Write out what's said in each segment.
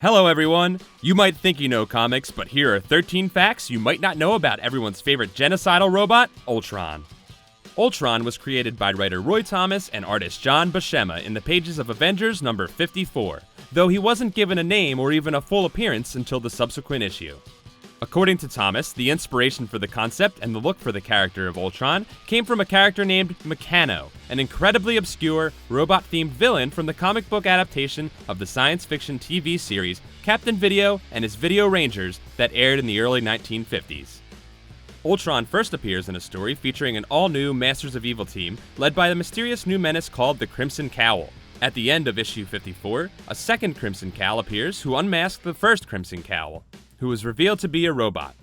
Hello everyone! You might think you know comics, but here are 13 facts you might not know about everyone's favorite genocidal robot, Ultron. Ultron was created by writer Roy Thomas and artist John Buscema in the pages of Avengers number 54, though he wasn't given a name or even a full appearance until the subsequent issue. According to Thomas, the inspiration for the concept and the look for the character of Ultron came from a character named Meccano, an incredibly obscure, robot-themed villain from the comic book adaptation of the science fiction TV series Captain Video and His Video Rangers that aired in the early 1950s. Ultron first appears in a story featuring an all-new Masters of Evil team led by the mysterious new menace called the Crimson Cowl. At the end of issue 54, a second Crimson Cowl appears who unmasked the first Crimson Cowl, who was revealed to be a robot.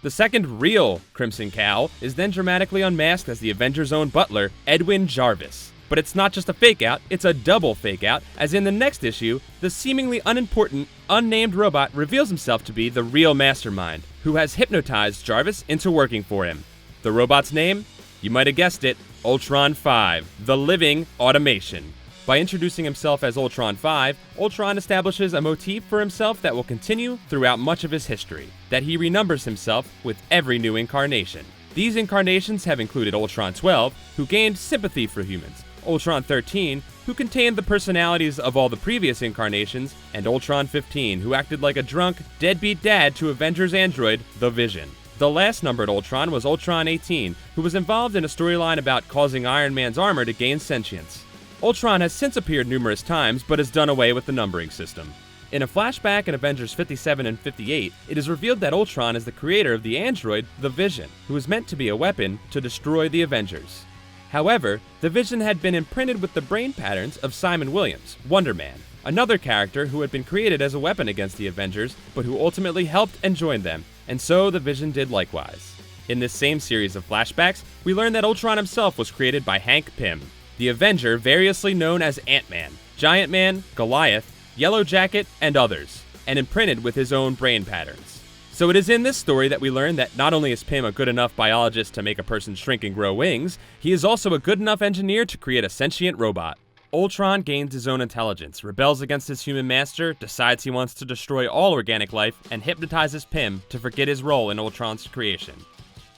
The second real Crimson Cowl is then dramatically unmasked as the Avengers' own butler, Edwin Jarvis. But it's not just a fake-out, it's a double fake-out, as in the next issue, the seemingly unimportant, unnamed robot reveals himself to be the real mastermind, who has hypnotized Jarvis into working for him. The robot's name? You might have guessed it, Ultron 5, the living automation. By introducing himself as Ultron 5, Ultron establishes a motif for himself that will continue throughout much of his history, that he renumbers himself with every new incarnation. These incarnations have included Ultron 12, who gained sympathy for humans, Ultron 13, who contained the personalities of all the previous incarnations, and Ultron 15, who acted like a drunk, deadbeat dad to Avengers android, the Vision. The last numbered Ultron was Ultron 18, who was involved in a storyline about causing Iron Man's armor to gain sentience. Ultron has since appeared numerous times, but has done away with the numbering system. In a flashback in Avengers 57 and 58, it is revealed that Ultron is the creator of the android, the Vision, who was meant to be a weapon to destroy the Avengers. However, the Vision had been imprinted with the brain patterns of Simon Williams, Wonder Man, another character who had been created as a weapon against the Avengers, but who ultimately helped and joined them, and so the Vision did likewise. In this same series of flashbacks, we learn that Ultron himself was created by Hank Pym, the Avenger variously known as Ant-Man, Giant Man, Goliath, Yellow Jacket, and others, and imprinted with his own brain patterns. So it is in this story that we learn that not only is Pym a good enough biologist to make a person shrink and grow wings, he is also a good enough engineer to create a sentient robot. Ultron gains his own intelligence, rebels against his human master, decides he wants to destroy all organic life, and hypnotizes Pym to forget his role in Ultron's creation.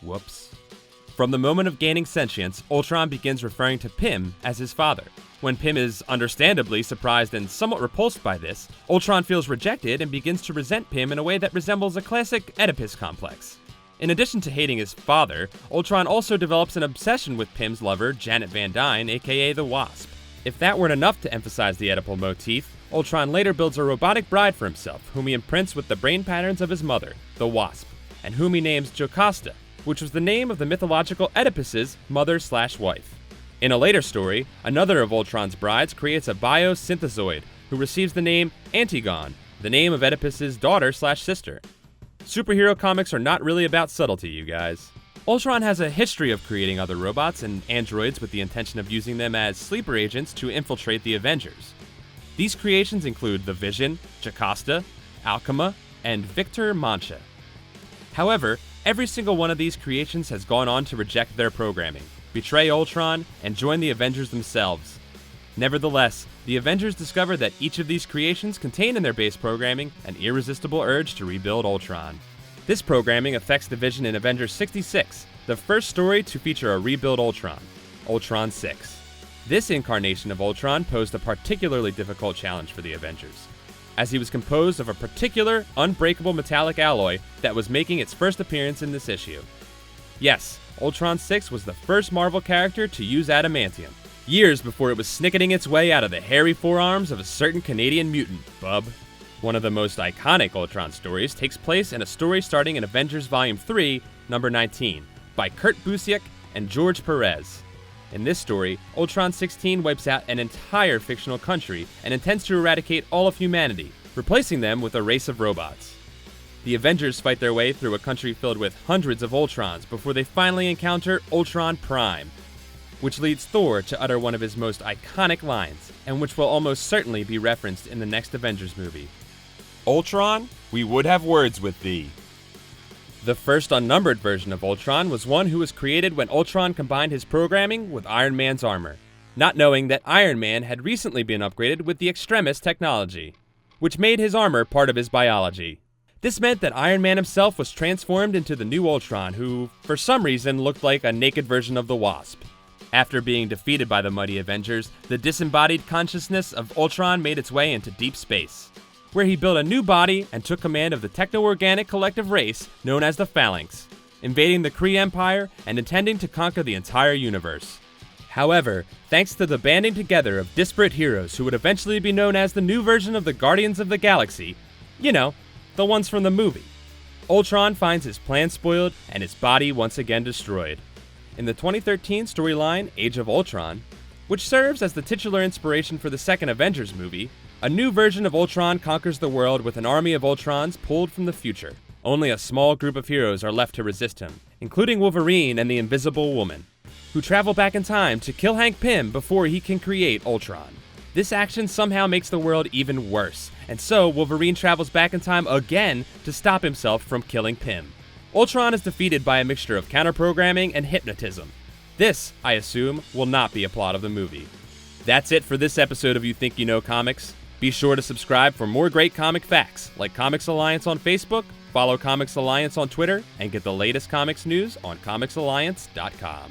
Whoops. From the moment of gaining sentience, Ultron begins referring to Pym as his father. When Pym is understandably surprised and somewhat repulsed by this, Ultron feels rejected and begins to resent Pym in a way that resembles a classic Oedipus complex. In addition to hating his father, Ultron also develops an obsession with Pym's lover, Janet Van Dyne, aka the Wasp. If that weren't enough to emphasize the Oedipal motif, Ultron later builds a robotic bride for himself, whom he imprints with the brain patterns of his mother, the Wasp, and whom he names Jocasta, which was the name of the mythological Oedipus's mother/wife. In a later story, another of Ultron's brides creates a biosynthezoid who receives the name Antigone, the name of Oedipus's daughter/sister. Superhero comics are not really about subtlety, you guys. Ultron has a history of creating other robots and androids with the intention of using them as sleeper agents to infiltrate the Avengers. These creations include the Vision, Jocasta, Alchema, and Victor Mancha. However, every single one of these creations has gone on to reject their programming, betray Ultron, and join the Avengers themselves. Nevertheless, the Avengers discover that each of these creations contain in their base programming an irresistible urge to rebuild Ultron. This programming affects the Vision in Avengers 66, the first story to feature a rebuild Ultron, Ultron 6. This incarnation of Ultron posed a particularly difficult challenge for the Avengers, as he was composed of a particular, unbreakable metallic alloy that was making its first appearance in this issue. Yes, Ultron 6 was the first Marvel character to use adamantium, years before it was snicketing its way out of the hairy forearms of a certain Canadian mutant, bub. One of the most iconic Ultron stories takes place in a story starting in Avengers Volume 3, number 19, by Kurt Busiek and George Perez. In this story, Ultron 16 wipes out an entire fictional country and intends to eradicate all of humanity, replacing them with a race of robots. The Avengers fight their way through a country filled with hundreds of Ultrons before they finally encounter Ultron Prime, which leads Thor to utter one of his most iconic lines, and which will almost certainly be referenced in the next Avengers movie. Ultron, we would have words with thee. The first unnumbered version of Ultron was one who was created when Ultron combined his programming with Iron Man's armor, not knowing that Iron Man had recently been upgraded with the Extremis technology. which made his armor part of his biology. This meant that Iron Man himself was transformed into the new Ultron, who, for some reason, looked like a naked version of the Wasp. After being defeated by the mighty Avengers, the disembodied consciousness of Ultron made its way into deep space, where he built a new body and took command of the techno-organic collective race known as the Phalanx, invading the Kree Empire and intending to conquer the entire universe. However, thanks to the banding together of disparate heroes who would eventually be known as the new version of the Guardians of the Galaxy, you know, the ones from the movie, Ultron finds his plan spoiled and his body once again destroyed. In the 2013 storyline Age of Ultron, which serves as the titular inspiration for the second Avengers movie, a new version of Ultron conquers the world with an army of Ultrons pulled from the future. Only a small group of heroes are left to resist him, including Wolverine and the Invisible Woman, who travel back in time to kill Hank Pym before he can create Ultron. This action somehow makes the world even worse, and so Wolverine travels back in time again to stop himself from killing Pym. Ultron is defeated by a mixture of counterprogramming and hypnotism. This, I assume, will not be a plot of the movie. That's it for this episode of You Think You Know Comics. Be sure to subscribe for more great comic facts, like Comics Alliance on Facebook, follow Comics Alliance on Twitter, and get the latest comics news on comicsalliance.com.